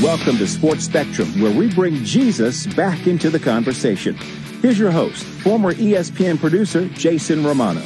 Welcome to Sports Spectrum, where we bring Jesus back into the conversation. Here's your host, former ESPN producer, Jason Romano.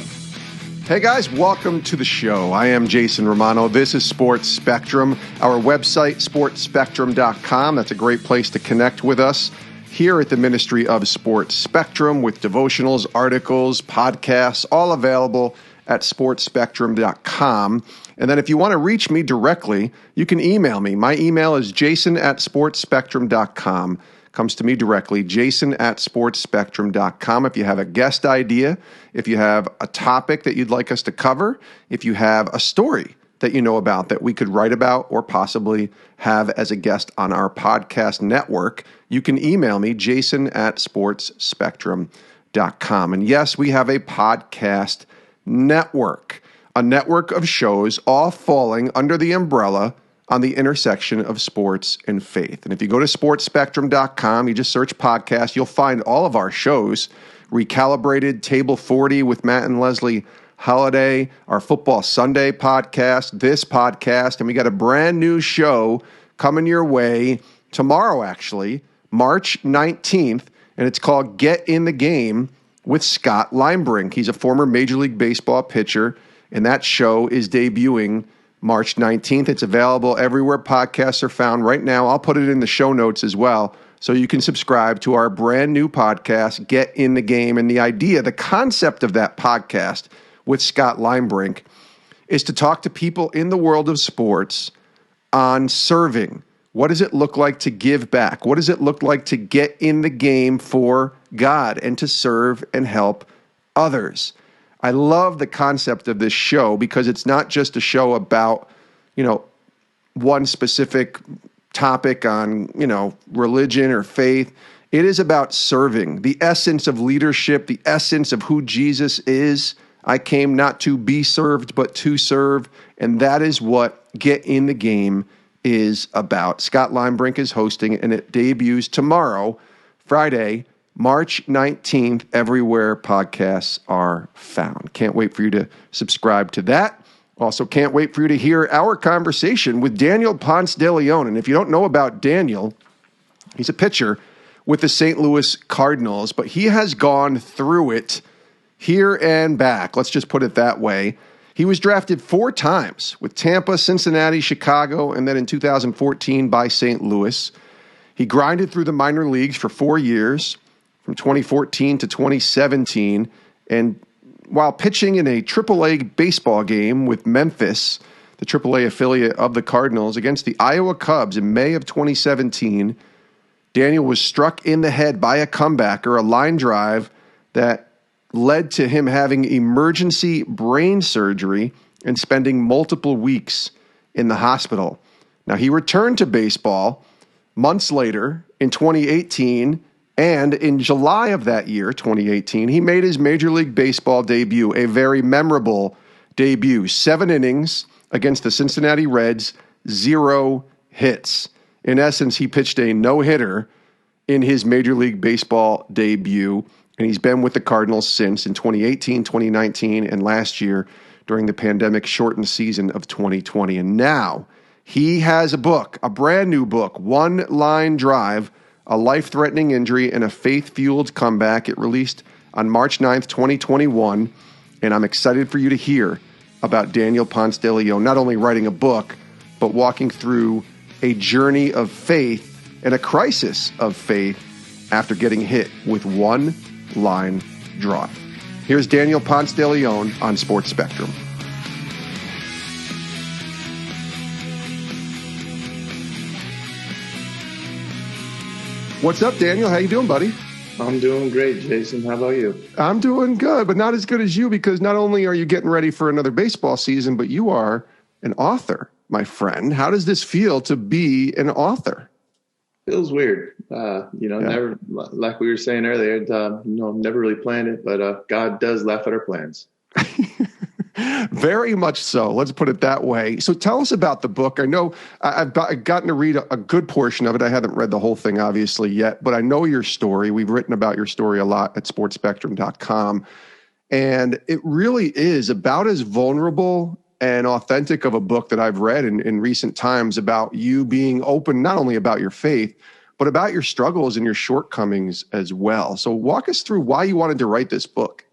Hey guys, welcome to the show. I am Jason Romano. This is Sports Spectrum. Our website, sportspectrum.com. That's a great place to connect with us here at the Ministry of Sports Spectrum with devotionals, articles, podcasts, all available at sportspectrum.com. And then if you want to reach me directly, you can email me. My email is jason@sportspectrum.com. Comes to me directly, jason@sportspectrum.com. If you have a guest idea, if you have a topic that you'd like us to cover, if you have a story that you know about that we could write about or possibly have as a guest on our podcast network, you can email me, jason@sportspectrum.com. And yes, we have a podcast network, a network of shows all falling under the umbrella on the intersection of sports and faith. And if you go to sportspectrum.com, you just search podcast, you'll find all of our shows, Recalibrated, Table 40 with Matt and Leslie Holiday, our Football Sunday podcast, this podcast, and we got a brand new show coming your way tomorrow, actually, March 19th, and it's called Get in the Game with Scott Linebrink. He's a former Major League Baseball pitcher, and that show is debuting March 19th. It's available everywhere podcasts are found right now. I'll put it in the show notes as well, so you can subscribe to our brand new podcast, Get in the Game. And the idea, the concept of that podcast with Scott Linebrink is to talk to people in the world of sports on serving. What does it look like to give back? What does it look like to get in the game for God and to serve and help others? I love the concept of this show because it's not just a show about, one specific topic on, religion or faith. It is about serving, the essence of leadership, the essence of who Jesus is. I came not to be served, but to serve. And that is what Get in the Game is about. Scott Linebrink is hosting, and it debuts tomorrow, Friday, March 19th, everywhere podcasts are found. Can't wait for you to subscribe to that. Also, can't wait for you to hear our conversation with Daniel Ponce de Leon. And if you don't know about Daniel, he's a pitcher with the St. Louis Cardinals, but he has gone through it here and back. Let's just put it that way. He was drafted 4 times with Tampa, Cincinnati, Chicago, and then in 2014 by St. Louis. He grinded through the minor leagues for 4 years, from 2014 to 2017, and while pitching in a AAA baseball game with Memphis, the AAA affiliate of the Cardinals, against the Iowa Cubs in May of 2017, Daniel was struck in the head by a comebacker, a line drive that led to him having emergency brain surgery and spending multiple weeks in the hospital. Now, he returned to baseball months later in 2018, and in July of that year, 2018, he made his Major League Baseball debut, a very memorable debut. 7 innings against the Cincinnati Reds, 0 hits. In essence, he pitched a no-hitter in his Major League Baseball debut, and he's been with the Cardinals since in 2018, 2019, and last year during the pandemic-shortened season of 2020. And now he has a book, a brand new book, One Line Drive, a life-threatening injury and a faith-fueled comeback. It released on March 9th, 2021, and I'm excited for you to hear about Daniel Ponce de Leon, not only writing a book, but walking through a journey of faith and a crisis of faith after getting hit with one line drive. Here's Daniel Ponce de Leon on Sports Spectrum. What's up, Daniel? How you doing, buddy? I'm doing great, Jason. How about you? I'm doing good, but not as good as you, because not only are you getting ready for another baseball season, but you are an author, my friend. How does this feel to be an author? Feels weird. Never, like we were saying earlier, never really planned it, but God does laugh at our plans. Very much so. Let's put it that way. So tell us about the book. I know I've gotten to read a good portion of it. I haven't read the whole thing, obviously, yet, but I know your story. We've written about your story a lot at sportspectrum.com. And it really is about as vulnerable and authentic of a book that I've read in recent times about you being open, not only about your faith, but about your struggles and your shortcomings as well. So walk us through why you wanted to write this book.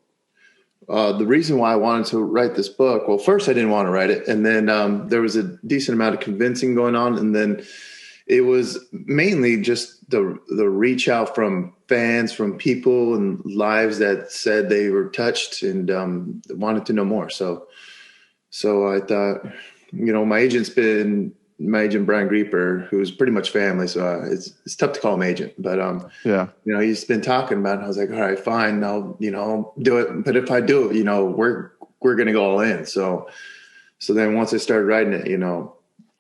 The reason why I wanted to write this book, well, first I didn't want to write it. And then there was a decent amount of convincing going on. And then it was mainly just the reach out from fans, from people and lives that said they were touched and wanted to know more. So I thought, my agent Brian Grieper, who's pretty much family. So it's tough to call him agent, but he's been talking about it. I was like, all right, fine. I'll, do it. But if I do it, we're going to go all in. So then once I started writing it,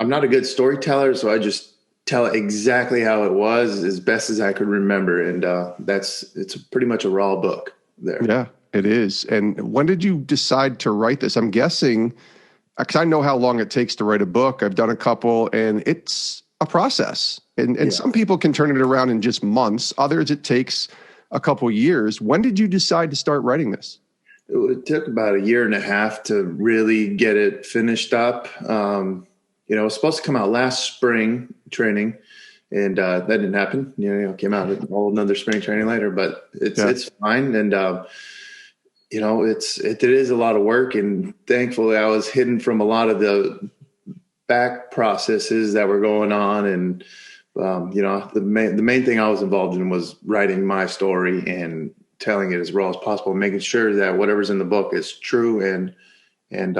I'm not a good storyteller. So I just tell it exactly how it was as best as I could remember. And it's pretty much a raw book there. Yeah, it is. And when did you decide to write this? I'm guessing, because I know how long it takes to write a book. I've done a couple, and it's a process. And some people can turn it around in just months. Others, it takes a couple years. When did you decide to start writing this? It took about 1.5 years to really get it finished up. It was supposed to come out last spring training, and that didn't happen. It came out another spring training later, but it's fine. And it is a lot of work, and thankfully I was hidden from a lot of the back processes that were going on. And, the main thing I was involved in was writing my story and telling it as raw as possible, making sure that whatever's in the book is true and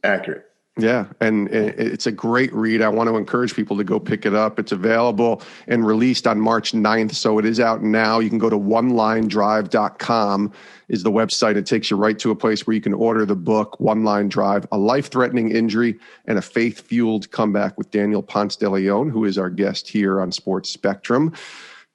accurate. Yeah, and it's a great read. I want to encourage people to go pick it up. It's available and released on March 9th, so it is out now. You can go to onelinedrive.com is the website. It takes you right to a place where you can order the book, One Line Drive, A Life-Threatening Injury and a Faith-Fueled Comeback with Daniel Ponce de Leon, who is our guest here on Sports Spectrum.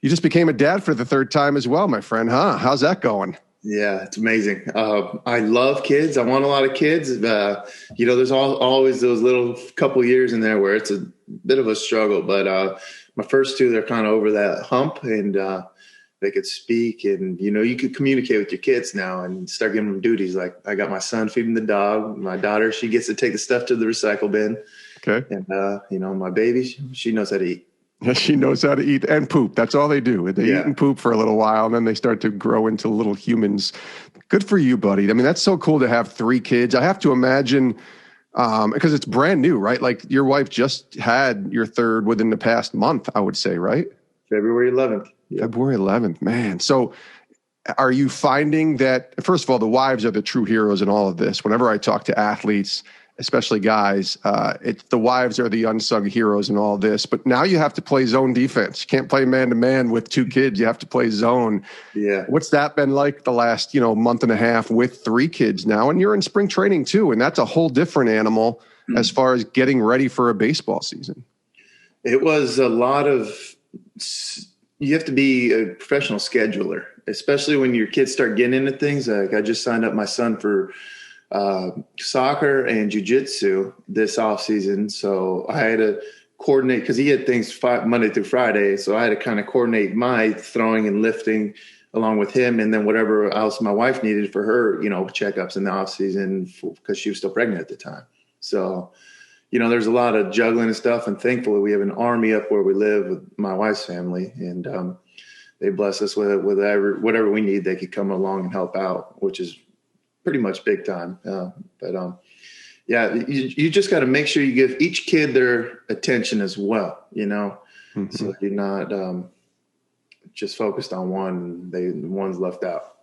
You just became a dad for the third time as well, my friend, huh? How's that going? Yeah, it's amazing. I love kids. I want a lot of kids. There's always those little couple years in there where it's a bit of a struggle. But my first two, they're kind of over that hump, and they could speak, and you could communicate with your kids now and start giving them duties. Like I got my son feeding the dog. My daughter, she gets to take the stuff to the recycle bin. Okay. And my baby, she knows how to eat. She knows how to eat and poop. That's all they do. They eat and poop for a little while, and then they start to grow into little humans. Good for you, buddy. I mean, that's so cool to have 3 kids. I have to imagine, because it's brand new, right? Like your wife just had your third within the past month, I would say, right? February 11th. Yep. February 11th, man. So are you finding that, first of all, the wives are the true heroes in all of this? Whenever I talk to athletes, especially guys, the wives are the unsung heroes in all this. But now you have to play zone defense. You can't play man-to-man with 2 kids. You have to play zone. Yeah. What's that been like the last, month and a half with 3 kids now? And you're in spring training too, and that's a whole different animal as far as getting ready for a baseball season. It was a lot of – you have to be a professional scheduler, especially when your kids start getting into things. Like I just signed up my son for – soccer and jiu-jitsu this off season. So I had to coordinate because he had things Monday through Friday. So I had to kind of coordinate my throwing and lifting along with him. And then whatever else my wife needed for her, checkups in the off season because she was still pregnant at the time. So, there's a lot of juggling and stuff. And thankfully we have an army up where we live with my wife's family. And, they bless us with whatever we need. They could come along and help out, which is pretty much big time. You just got to make sure you give each kid their attention as well, Mm-hmm. So you're not just focused on one, one's left out.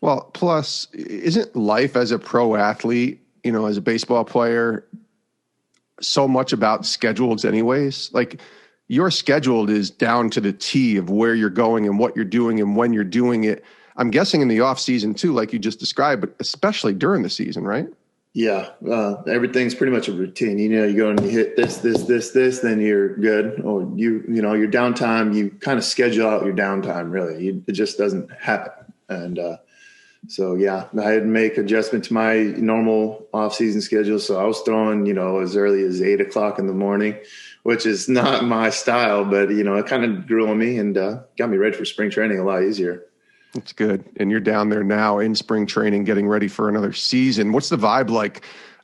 Well, plus, isn't life as a pro athlete, as a baseball player, so much about schedules anyways? Like your schedule is down to the T of where you're going and what you're doing and when you're doing it. I'm guessing in the off season too, like you just described, but especially during the season, right? Yeah. Everything's pretty much a routine. You go and you hit this, then you're good. Or your downtime, you kind of schedule out your downtime really. It just doesn't happen. And, I had to make adjustment to my normal off season schedule. So I was throwing, as early as 8:00 in the morning, which is not my style, but it kind of grew on me and, got me ready for spring training a lot easier. That's good. And you're down there now in spring training, getting ready for another season. What's the vibe like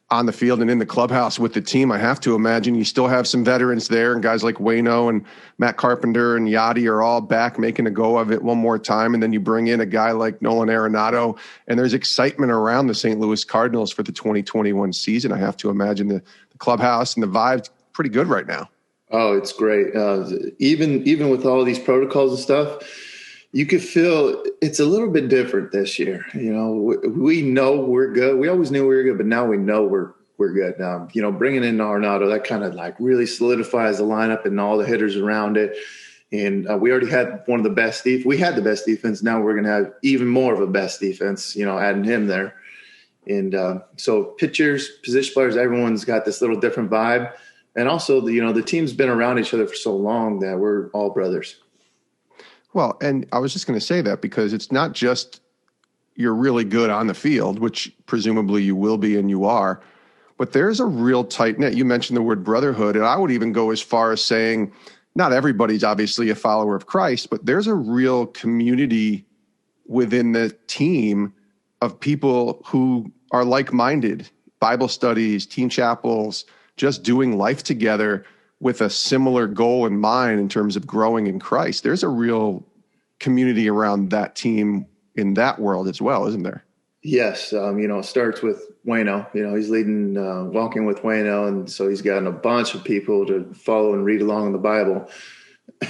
on the field and in the clubhouse with the team. I have to imagine you still have some veterans there, and guys like Waino and Matt Carpenter and Yachty are all back making a go of it one more time. And then you bring in a guy like Nolan Arenado, and there's excitement around the St. Louis Cardinals for the 2021 season. I have to imagine the clubhouse and the vibe's pretty good right now. Oh, it's great. Even with all these protocols and stuff, you could feel it's a little bit different this year. We know we're good. We always knew we were good, but now we know we're good. Bringing in Arenado, that kind of like really solidifies the lineup and all the hitters around it. And we already had one of the best we had the best defense. Now we're going to have even more of a best defense, adding him there. And so pitchers, position players, everyone's got this little different vibe. And also, the team's been around each other for so long that we're all brothers. Well, and I was just going to say that because it's not just you're really good on the field, which presumably you will be and you are, but there's a real tight knit. You mentioned the word brotherhood, and I would even go as far as saying not everybody's obviously a follower of Christ, but there's a real community within the team of people who are like-minded, Bible studies, team chapels, just doing life together with a similar goal in mind in terms of growing in Christ. There's a real community around that team in that world as well, isn't there? Yes. It starts with Waino. He's leading Walking with Waino, and so he's gotten a bunch of people to follow and read along in the Bible.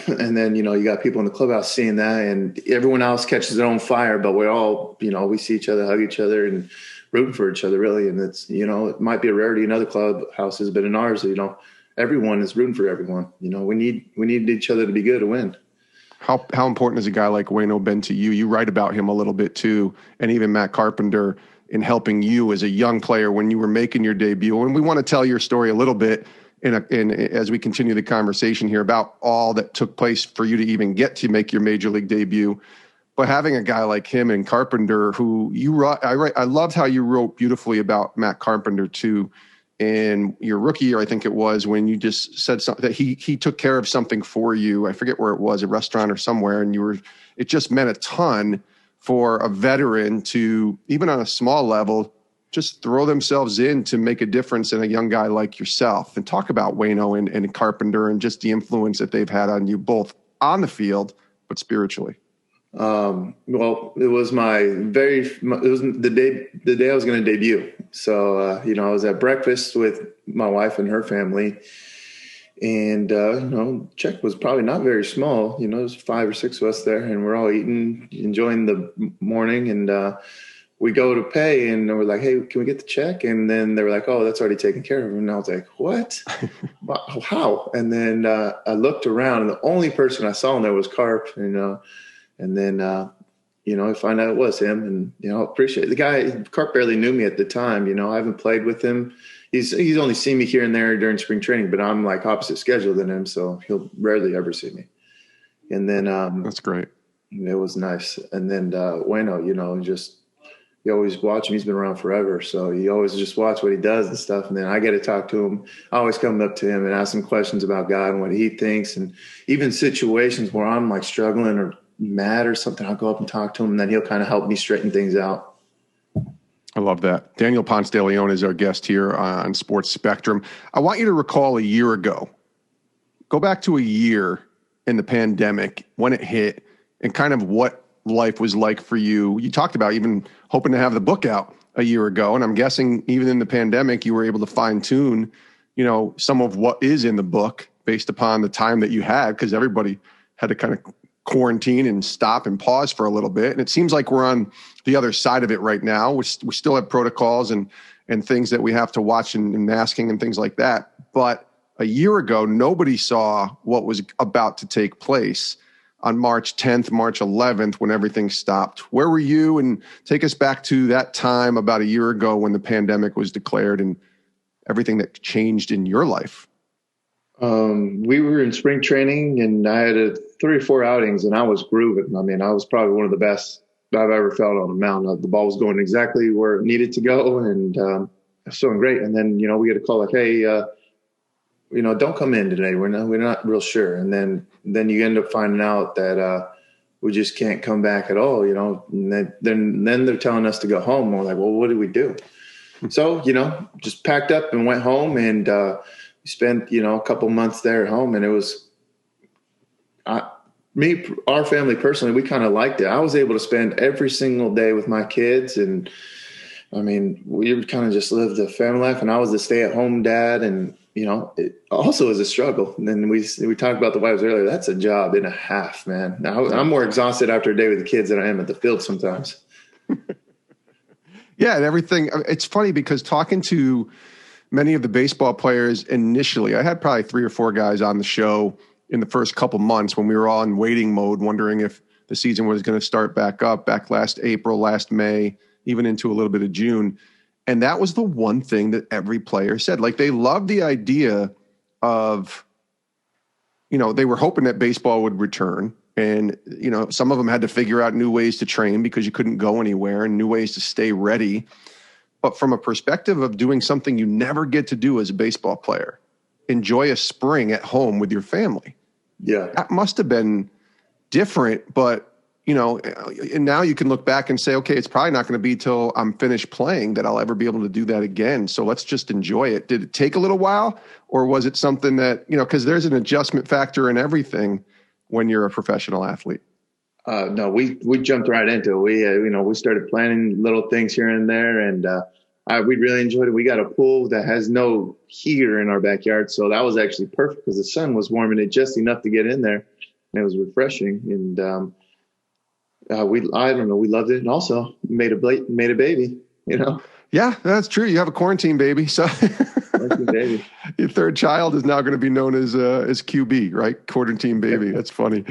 And then, you got people in the clubhouse seeing that, and everyone else catches their own fire, but we're all, we see each other, hug each other, and rooting for each other, really. And it's, it might be a rarity in other clubhouses, but in ours, everyone is rooting for everyone. We need each other to be good to win. How important has a guy like Waino been to you? You write about him a little bit too, and even Matt Carpenter in helping you as a young player when you were making your debut. And we want to tell your story a little bit as we continue the conversation here about all that took place for you to even get to make your major league debut. But having a guy like him and Carpenter, who I loved how you wrote beautifully about Matt Carpenter too. In your rookie year, I think it was, when you just said something that he took care of something for you. I forget where it was, a restaurant or somewhere. And it just meant a ton for a veteran to, even on a small level, just throw themselves in to make a difference in a young guy like yourself. And talk about Waino and Carpenter and just the influence that they've had on you both on the field, but spiritually. Well, it was the day I was going to debut. So, I was at breakfast with my wife and her family, and, check was probably not very small. There's 5 or 6 of us there, and we're all eating, enjoying the morning. And, we go to pay, and we're like, "Hey, can we get the check?" And then they were like, "Oh, that's already taken care of." And I was like, "What? How?" And then, I looked around, and the only person I saw in there was Carp, and then, I find out it was him, and, appreciate it. The guy. Carp barely knew me at the time. I haven't played with him. He's only seen me here and there during spring training, but I'm like opposite schedule than him, so he'll rarely ever see me. And then, that's great. It was nice. And then, Waino, you always watch him. He's been around forever, so you always just watch what he does and stuff. And then I get to talk to him. I always come up to him and ask him questions about God and what he thinks, and even situations where I'm like struggling or mad or something, I'll go up and talk to him, and then he'll kind of help me straighten things out. I love that. Daniel Ponce de Leon is our guest here on Sports Spectrum. I want you to recall a year ago. Go back to a year in the pandemic when it hit and kind of what life was like for you. You talked about even hoping to have the book out a year ago, and I'm guessing even in the pandemic you were able to fine-tune, some of what is in the book based upon the time that you had, because everybody had to kind of quarantine and stop and pause for a little bit. And it seems like we're on the other side of it right now. We still have protocols and things that we have to watch and masking and things like that. But a year ago, nobody saw what was about to take place on March 10th, March 11th, when everything stopped. Where were you? And take us back to that time about a year ago when the pandemic was declared and everything that changed in your life. We were in spring training, and I had 3 or 4 outings, and I was grooving. I mean, I was probably one of the best I've ever felt on a mound. The ball was going exactly where it needed to go, and I was feeling great. And then, we get a call like, "Hey, don't come in today. We're not real sure." And then you end up finding out that we just can't come back at all. And then they're telling us to go home. We're like, "Well, what do we do?" So, just packed up and went home, and spent, a couple months there at home. And it was our family personally, we kind of liked it. I was able to spend every single day with my kids. And I mean, we would kind of just live the family life, and I was the stay-at-home dad, and it also is a struggle. And then we talked about the wives earlier. That's a job and a half, man. Now I'm more exhausted after a day with the kids than I am at the field sometimes. Yeah, and everything. It's funny because talking to many of the baseball players initially, I had probably 3 or 4 guys on the show in the first couple months when we were all in waiting mode, wondering if the season was going to start back up, back last April, last May, even into a little bit of June. And that was the one thing that every player said. Like, they loved the idea of, they were hoping that baseball would return. And, some of them had to figure out new ways to train because you couldn't go anywhere, and new ways to stay ready. But from a perspective of doing something you never get to do as a baseball player, enjoy a spring at home with your family. Yeah. That must have been different, but and now you can look back and say, okay, it's probably not going to be till I'm finished playing that I'll ever be able to do that again. So let's just enjoy it. Did it take a little while, or was it something that, because there's an adjustment factor in everything when you're a professional athlete? No, we jumped right into it. We started planning little things here and there, and we really enjoyed it. We got a pool that has no heater in our backyard, so that was actually perfect because the sun was warming it just enough to get in there, and it was refreshing. And we loved it, and also made a baby. Yeah, that's true. You have a quarantine baby, so quarantine baby. Your third child is now going to be known as QB, right? Quarantine baby. That's funny.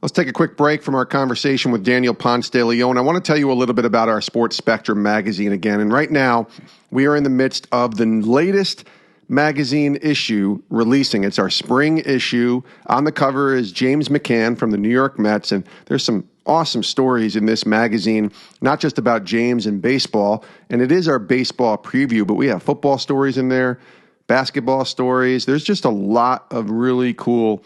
Let's take a quick break from our conversation with Daniel Ponce de Leon. I want to tell you a little bit about our Sports Spectrum magazine again. And right now, we are in the midst of the latest magazine issue releasing. It's our spring issue. On the cover is James McCann from the New York Mets, and there's some awesome stories in this magazine, not just about James and baseball, and it is our baseball preview, but we have football stories in there, basketball stories. There's just a lot of really cool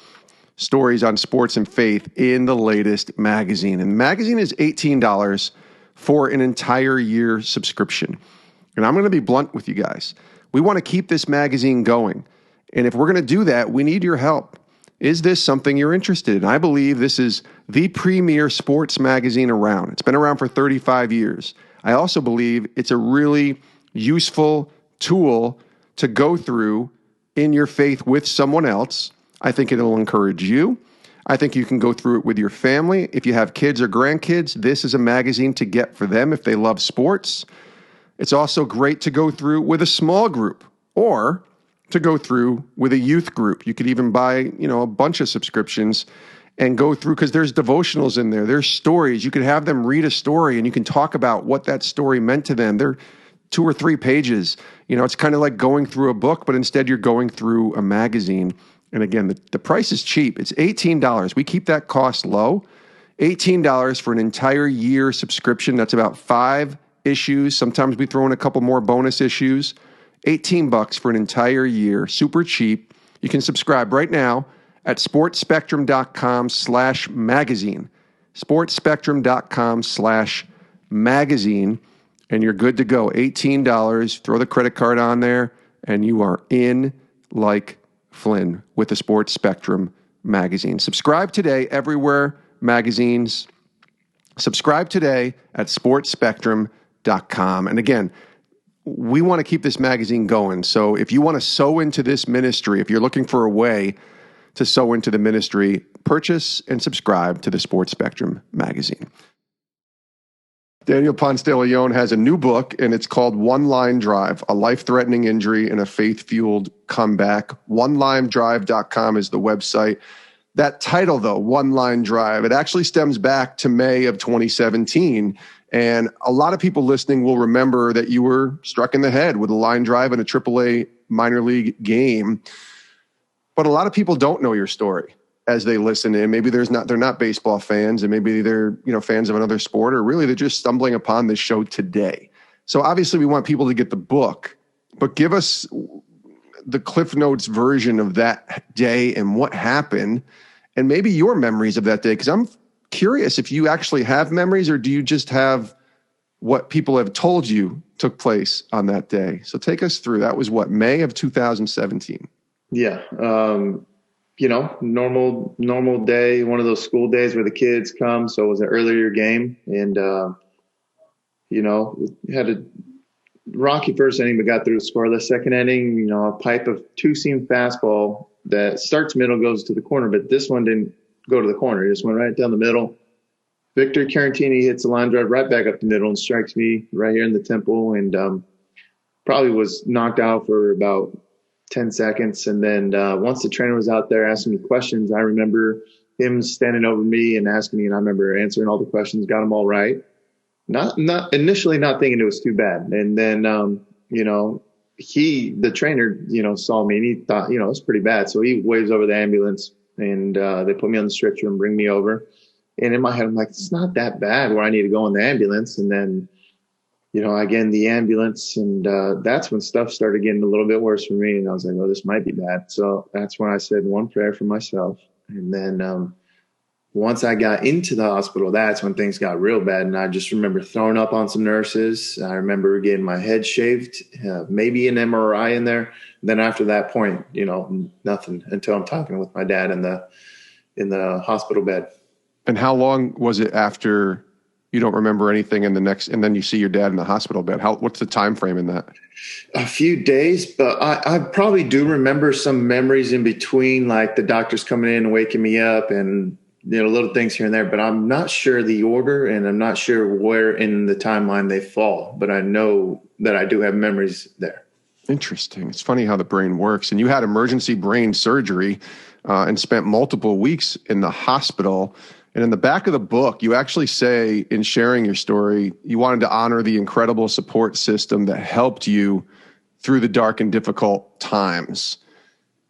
stories on sports and faith in the latest magazine. And the magazine is $18 for an entire year subscription. And I'm going to be blunt with you guys. We want to keep this magazine going. And if we're going to do that, we need your help. Is this something you're interested in? I believe this is the premier sports magazine around. It's been around for 35 years. I also believe it's a really useful tool to go through in your faith with someone else. I think it'll encourage you. I think you can go through it with your family. If you have kids or grandkids, this is a magazine to get for them if they love sports. It's also great to go through with a small group or to go through with a youth group. You could even buy, a bunch of subscriptions and go through, because there's devotionals in there. There's stories. You could have them read a story and you can talk about what that story meant to them. They're 2 or 3 pages. It's kind of like going through a book, but instead you're going through a magazine. And again, the price is cheap. It's $18. We keep that cost low. $18 for an entire year subscription. That's about 5 issues. Sometimes we throw in a couple more bonus issues. $18 for an entire year. Super cheap. You can subscribe right now at sportspectrum.com/magazine. sportspectrum.com/magazine. And you're good to go. $18. Throw the credit card on there, and you are in like Flynn with the Sports Spectrum magazine. Subscribe today everywhere magazines. Subscribe today at sportspectrum.com. And again, we want to keep this magazine going. So if you want to sow into this ministry, if you're looking for a way to sow into the ministry, purchase and subscribe to the Sports Spectrum magazine. Daniel Ponce de Leon has a new book, and it's called One Line Drive, a life-threatening injury and a faith-fueled comeback. OneLineDrive.com is the website. That title, though, One Line Drive, it actually stems back to May of 2017. And a lot of people listening will remember that you were struck in the head with a line drive in a AAA minor league game. But a lot of people don't know your story as they listen in. Maybe they're not baseball fans, and maybe they're fans of another sport, or really they're just stumbling upon this show today. So obviously we want people to get the book, but give us the Cliff Notes version of that day and what happened, and maybe your memories of that day, because I'm curious if you actually have memories, or do you just have what people have told you took place on that day. So take us through. That was what, May of 2017? Yeah. Normal day, one of those school days where the kids come. So it was an earlier game, and, had a rocky first inning, but got through the scoreless second inning. A pipe of two-seam fastball that starts middle, goes to the corner, but this one didn't go to the corner. It just went right down the middle. Victor Carantini hits a line drive right back up the middle and strikes me right here in the temple, and probably was knocked out for about 10 seconds. And then once the trainer was out there asking me questions, I remember him standing over me and asking me, and I remember answering all the questions, got them all right. Not initially not thinking it was too bad. And then, the trainer, saw me and he thought, it's pretty bad. So he waves over the ambulance, and they put me on the stretcher and bring me over. And in my head, I'm like, it's not that bad where I need to go in the ambulance. And then, I get in the ambulance, and that's when stuff started getting a little bit worse for me. And I was like, oh, this might be bad. So that's when I said one prayer for myself. And then once I got into the hospital, that's when things got real bad. And I just remember throwing up on some nurses. I remember getting my head shaved, maybe an MRI in there. And then after that point, nothing until I'm talking with my dad in the hospital bed. And how long was it after you don't remember anything and then you see your dad in the hospital bed? What's the time frame in that? A few days, but I probably do remember some memories in between, like the doctors coming in and waking me up and, little things here and there, but I'm not sure the order, and I'm not sure where in the timeline they fall, but I know that I do have memories there. Interesting. It's funny how the brain works. And you had emergency brain surgery and spent multiple weeks in the hospital. And in the back of the book, you actually say, in sharing your story, you wanted to honor the incredible support system that helped you through the dark and difficult times.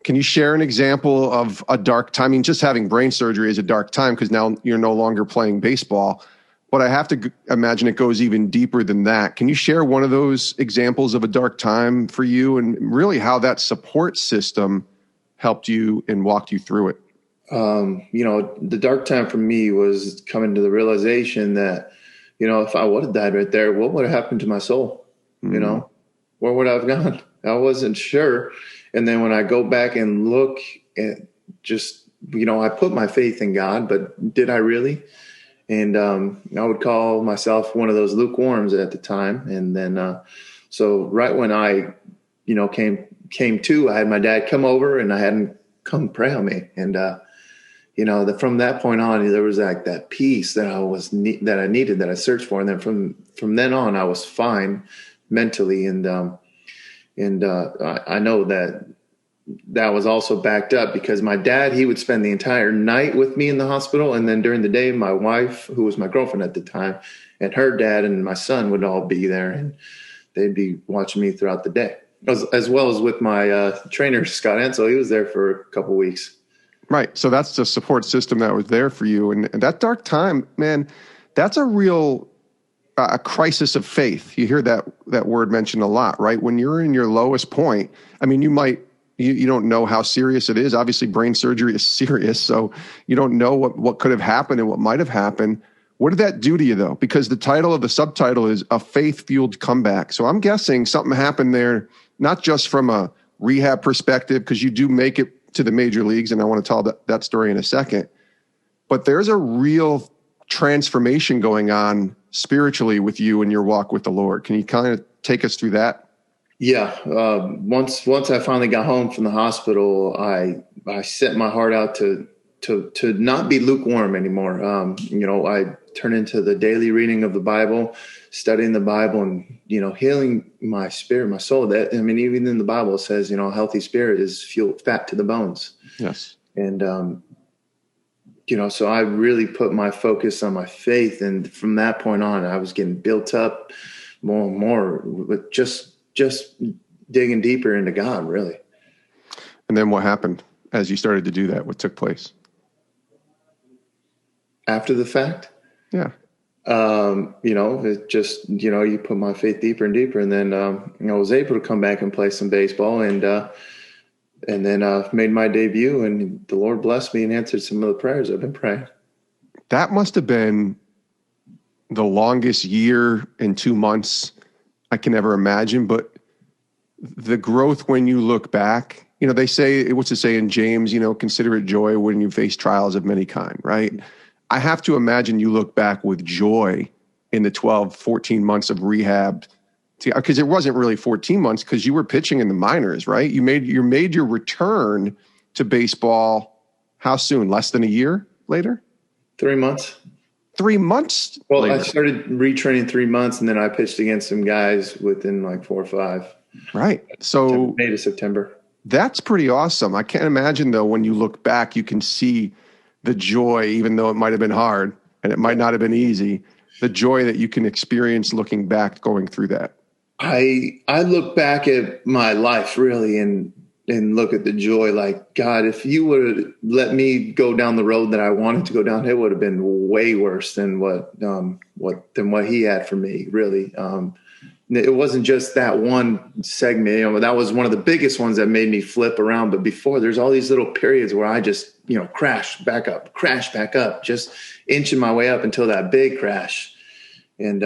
Can you share an example of a dark time? I mean, just having brain surgery is a dark time because now you're no longer playing baseball. But I have to imagine it goes even deeper than that. Can you share one of those examples of a dark time for you, and really how that support system helped you and walked you through it? The dark time for me was coming to the realization that, if I would have died right there, what would have happened to my soul? Mm-hmm. Where would I have gone? I wasn't sure. And then when I go back and look at just, I put my faith in God, but did I really? And I would call myself one of those lukewarms at the time. And then so right when I, came to, I had my dad come over, and I had him come pray on me. And, from that point on, there was like that peace that I needed, that I searched for. And then from then on, I was fine mentally. And I know that was also backed up because my dad, he would spend the entire night with me in the hospital. And then during the day, my wife, who was my girlfriend at the time, and her dad and my son would all be there, and they'd be watching me throughout the day, as well as with my trainer, Scott Ansel. He was there for a couple of weeks. Right. So that's the support system that was there for you. And that dark time, man, that's a real a crisis of faith. You hear that word mentioned a lot, right? When you're in your lowest point, I mean, you don't know how serious it is. Obviously, brain surgery is serious, so you don't know what could have happened and what might have happened. What did that do to you, though? Because the subtitle is A Faith-Fueled Comeback. So I'm guessing something happened there, not just from a rehab perspective, because you do make it to the major leagues, and I want to tell that story in a second. But there's a real transformation going on spiritually with you in your walk with the Lord. Can you kind of take us through that? Yeah. Once I finally got home from the hospital, I set my heart out to not be lukewarm anymore. I turned into the daily reading of the Bible, studying the Bible, and, healing my spirit, my soul. Even in the Bible, it says, a healthy spirit is fat to the bones. Yes. And, so I really put my focus on my faith. And from that point on, I was getting built up more and more with just digging deeper into God, really. And then what happened as you started to do that? What took place? After the fact? Yeah. It just, you put my faith deeper and deeper. And then, I was able to come back and play some baseball, and then made my debut, and the Lord blessed me and answered some of the prayers I've been praying. That must have been the longest year and 2 months I can ever imagine, but the growth when you look back, they say, what's it say in James, consider it joy when you face trials of many kind, right? I have to imagine you look back with joy in the 12, 14 months of rehab, because it wasn't really 14 months because you were pitching in the minors, right? You made your return to baseball. How soon? Less than a year later? 3 months. 3 months? Well, later. I started retraining 3 months, and then I pitched against some guys within like 4 or 5. Right. So May to September. That's pretty awesome. I can't imagine, though, when you look back, you can see the joy, even though it might have been hard and it might not have been easy, the joy that you can experience looking back, going through that. I look back at my life really and look at the joy, like, God, if you would have let me go down the road that I wanted to go down, it would have been way worse than what he had for me, really. It wasn't just that one segment, that was one of the biggest ones that made me flip around. But before, there's all these little periods where I just, crash back up, just inching my way up until that big crash. And,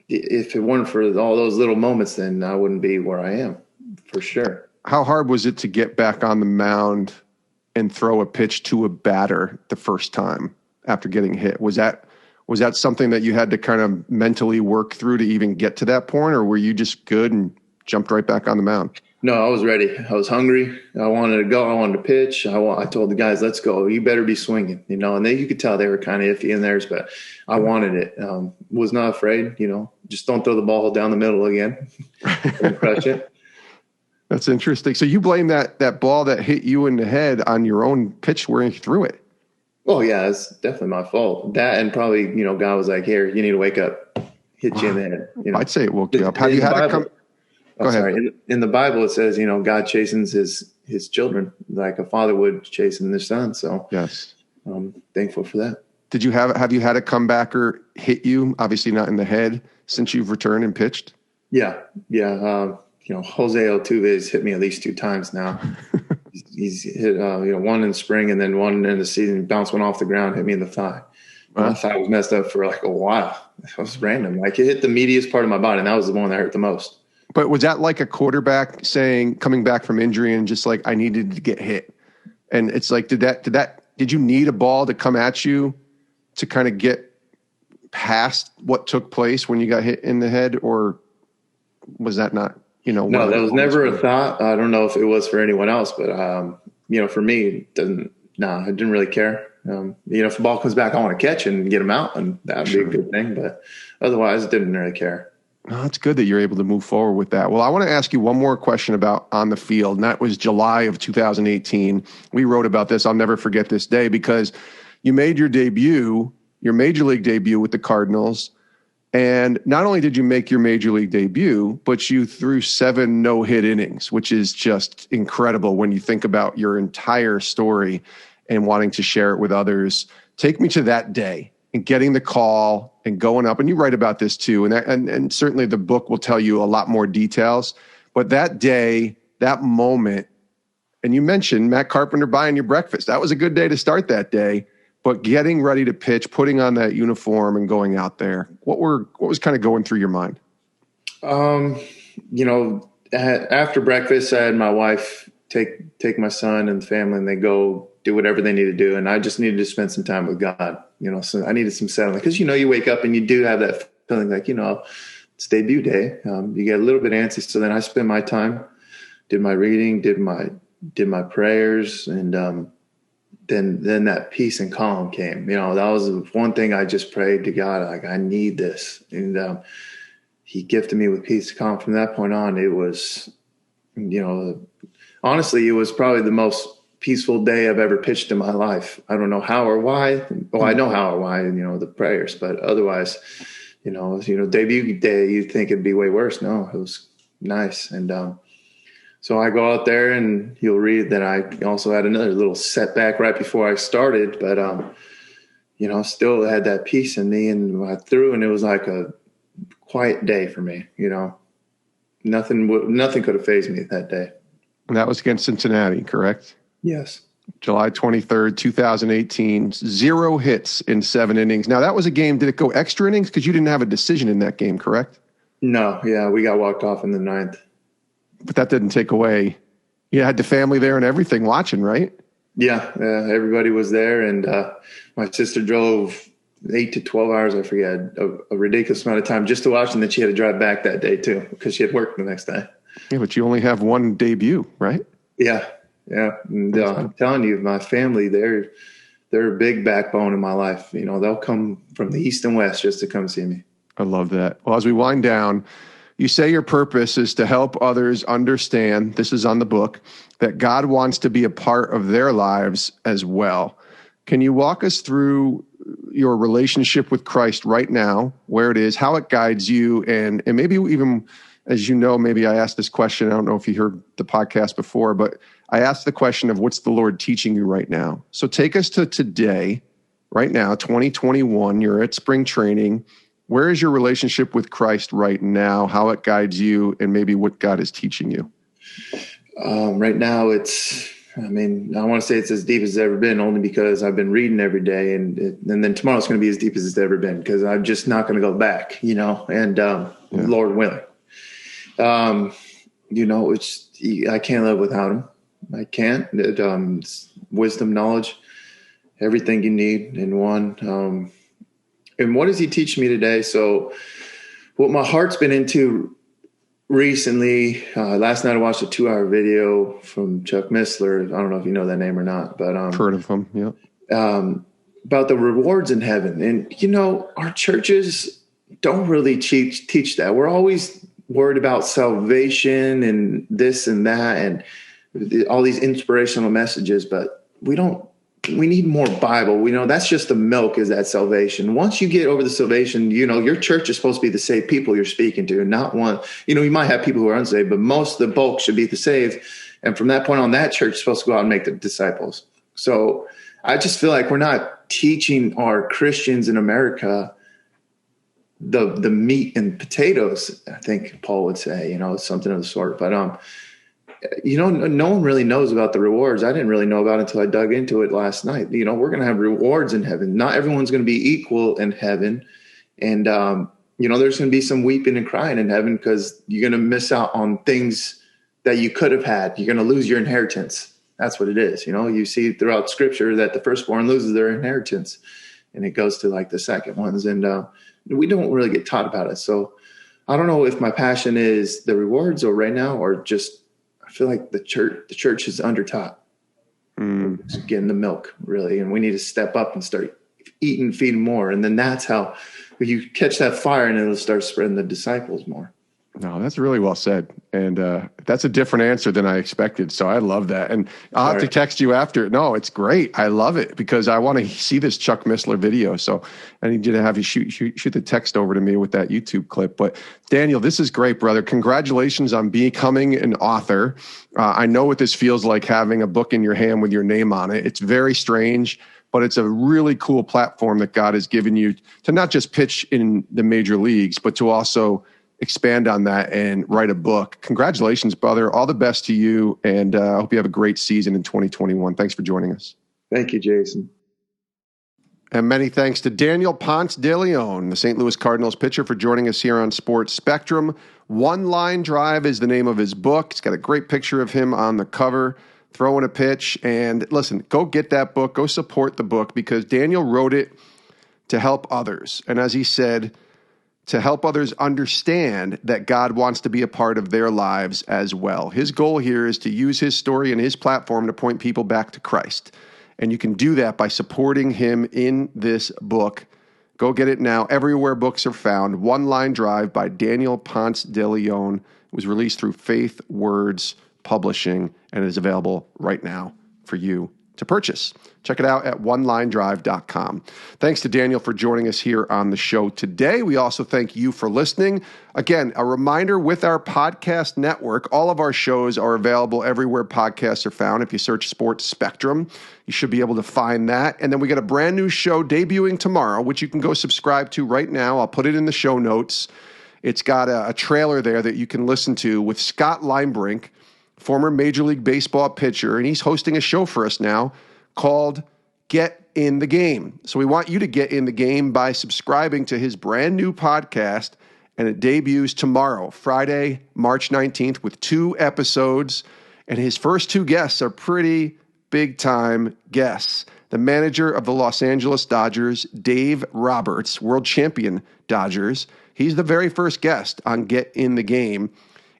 if it weren't for all those little moments, then I wouldn't be where I am, for sure. How hard was it to get back on the mound and throw a pitch to a batter the first time after getting hit? Was that something that you had to kind of mentally work through to even get to that point, or were you just good and jumped right back on the mound? No, I was ready. I was hungry. I wanted to go. I wanted to pitch. I told the guys, let's go. You better be swinging, and you could tell they were kind of iffy in theirs, but I wanted it. Was not afraid, just don't throw the ball down the middle again. Crush it. That's interesting. So you blame that ball that hit you in the head on your own pitch where you threw it? Oh yeah, it's definitely my fault. That, and probably, God was like, here, you need to wake up, hit you in the head. I'd say it woke you up. Have you had to come? Go ahead. Sorry. In the Bible, it says, God chastens his children like a father would chasten their son. So yes, I'm thankful for that. Have you had a comebacker hit you? Obviously not in the head since you've returned and pitched. Yeah. Jose Altuve's hit me at least 2 times now. He's hit, one in spring and then one in the season. Bounced one off the ground, hit me in the thigh. My thigh was messed up for like a while. It was random. Like, it hit the medius part of my body, and that was the one that hurt the most. But was that like a quarterback coming back from injury and just like, I needed to get hit? And it's like, did you need a ball to come at you to kind of get past what took place when you got hit in the head, or was that not? No, that was never a thought. I don't know if it was for anyone else, but for me, I didn't really care. If the ball comes back, I want to catch and get him out, and that'd be a good thing. But otherwise, I didn't really care. No, it's good that you're able to move forward with that. Well, I want to ask you one more question about on the field, and that was July of 2018. We wrote about this. I'll never forget this day because you made your major league debut with the Cardinals. And not only did you make your major league debut, but you threw 7 no-hit innings, which is just incredible when you think about your entire story and wanting to share it with others. Take me to that day and getting the call and going up. And you write about this too. And certainly the book will tell you a lot more details. But that day, that moment, and you mentioned Matt Carpenter buying your breakfast. That was a good day to start that day. But getting ready to pitch, putting on that uniform and going out there, what was kind of going through your mind? After breakfast, I had my wife take my son and the family, and they go do whatever they need to do. And I just needed to spend some time with God, so I needed some settling, because, you wake up and you do have that feeling like, it's debut day. You get a little bit antsy. So then I spent my time, did my reading, did my prayers, and, then that peace and calm came. That was one thing I just prayed to God, like, I need this. And he gifted me with peace and calm. From that point on, it was, honestly, it was probably the most peaceful day I've ever pitched in my life. I don't know how or why. Well, I know how or why, the prayers, but otherwise, debut day, you'd think it'd be way worse. No, it was nice. And, so I go out there, and you'll read that I also had another little setback right before I started, but, still had that peace in me, and I threw, and it was like a quiet day for me. Nothing could have fazed me that day. And that was against Cincinnati, correct? Yes. July 23rd, 2018, 0 hits in 7 innings. Now, that was a game. Did it go extra innings? Because you didn't have a decision in that game, correct? No, yeah, we got walked off in the 9th. But that didn't take away. You had the family there and everything watching, right? Yeah, everybody was there. And my sister drove 8 to 12 hours, I forget, a ridiculous amount of time just to watch. And then she had to drive back that day, too, because she had work the next day. Yeah, but you only have one debut, right? Yeah. And I'm telling you, my family, they're a big backbone in my life. You know, they'll come from the east and west just to come see me. I love that. Well, as we wind down, you say your purpose is to help others understand, this is on the book, that God wants to be a part of their lives as well. Can you walk us through your relationship with Christ right now, where it is, how it guides you, and maybe even, as you know, maybe I asked this question, I don't know if you heard the podcast before, but I asked the question of what's the Lord teaching you right now? So take us to today, right now, 2021, you're at spring training. Where is your relationship with Christ right now, how it guides you, and maybe what God is teaching you? Right now, I want to say it's as deep as it's ever been, only because I've been reading every day. And then tomorrow's going to be as deep as it's ever been, because I'm just not going to go back, Lord willing. I can't live without him. I can't. Wisdom, knowledge, everything you need in one. And what does he teach me today? So what my heart's been into recently, last night I watched a 2-hour video from Chuck Missler. I don't know if you know that name or not, but heard of him, yeah. About the rewards in heaven. And, our churches don't really teach that. We're always worried about salvation and this and that and all these inspirational messages, but we need more Bible. We know that's just the milk, is that salvation. Once you get over the salvation, your church is supposed to be the saved people you're speaking to, not one. You might have people who are unsaved, but most of the bulk should be the saved. And from that point on, that church is supposed to go out and make the disciples. So I just feel like we're not teaching our Christians in America the meat and potatoes, I think Paul would say, something of the sort. But no one really knows about the rewards. I didn't really know about it until I dug into it last night. We're going to have rewards in heaven. Not everyone's going to be equal in heaven. And, there's going to be some weeping and crying in heaven, because you're going to miss out on things that you could have had. You're going to lose your inheritance. That's what it is. You see throughout scripture that the firstborn loses their inheritance, and it goes to like the second ones. And we don't really get taught about it. So I don't know if my passion is the rewards or right now, or just, I feel like the church is under-taught. Just getting the milk, really. And we need to step up and start eating, feeding more. And then that's how you catch that fire, and it'll start spreading the disciples more. No, that's really well said. And that's a different answer than I expected. So I love that. And I'll have to text you after. No, it's great. I love it, because I want to see this Chuck Missler video. So I need you to have you shoot the text over to me with that YouTube clip. But Daniel, this is great, brother. Congratulations on becoming an author. I know what this feels like, having a book in your hand with your name on it. It's very strange, but it's a really cool platform that God has given you to not just pitch in the major leagues, but to also expand on that and write a book. Congratulations, brother. All the best to you. And I hope you have a great season in 2021. Thanks for joining us. Thank you, Jason. And many thanks to Daniel Ponce de Leon, the St. Louis Cardinals pitcher, for joining us here on Sports Spectrum. One Line Drive is the name of his book. It's got a great picture of him on the cover throwing a pitch. And listen, go get that book. Go support the book, because Daniel wrote it to help others. And as he said, to help others understand that God wants to be a part of their lives as well. His goal here is to use his story and his platform to point people back to Christ. And you can do that by supporting him in this book. Go get it now. Everywhere books are found. One Line Drive by Daniel Ponce de Leon. It was released through Faith Words Publishing and is available right now for you to purchase. Check it out at onelinedrive.com. Thanks to Daniel for joining us here on the show today. We also thank you for listening. Again, a reminder, with our podcast network, all of our shows are available everywhere podcasts are found. If you search Sports Spectrum, you should be able to find that. And then we got a brand new show debuting tomorrow, which you can go subscribe to right now. I'll put it in the show notes. It's got a trailer there that you can listen to with Scott Linebrink, former Major League Baseball pitcher, and he's hosting a show for us now called Get in the Game. So we want you to get in the game by subscribing to his brand new podcast, and it debuts tomorrow, Friday, March 19th, with 2 episodes. And his first 2 guests are pretty big-time guests. The manager of the Los Angeles Dodgers, Dave Roberts, world champion Dodgers. He's the very first guest on Get in the Game.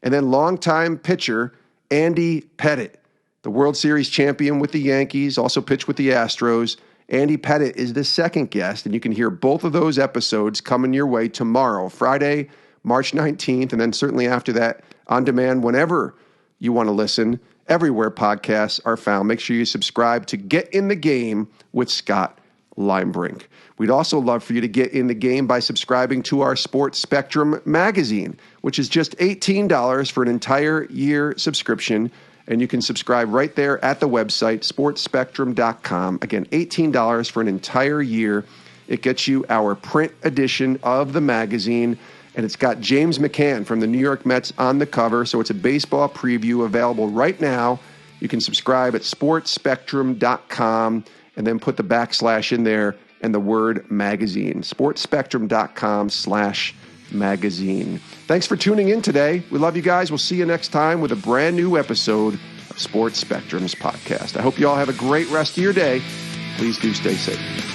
And then longtime pitcher Andy Pettitte, the World Series champion with the Yankees, also pitched with the Astros. Andy Pettitte is the second guest, and you can hear both of those episodes coming your way tomorrow, Friday, March 19th, and then certainly after that on demand whenever you want to listen. Everywhere podcasts are found. Make sure you subscribe to Get in the Game with Scott Limebrink. We'd also love for you to get in the game by subscribing to our Sports Spectrum magazine, which is just $18 for an entire year subscription. And you can subscribe right there at the website, sportspectrum.com. Again, $18 for an entire year. It gets you our print edition of the magazine, and it's got James McCann from the New York Mets on the cover. So it's a baseball preview available right now. You can subscribe at sportspectrum.com and then put the / in there and the word magazine, sportspectrum.com/magazine. Thanks for tuning in today. We love you guys. We'll see you next time with a brand new episode of Sports Spectrum's podcast. I hope you all have a great rest of your day. Please do stay safe.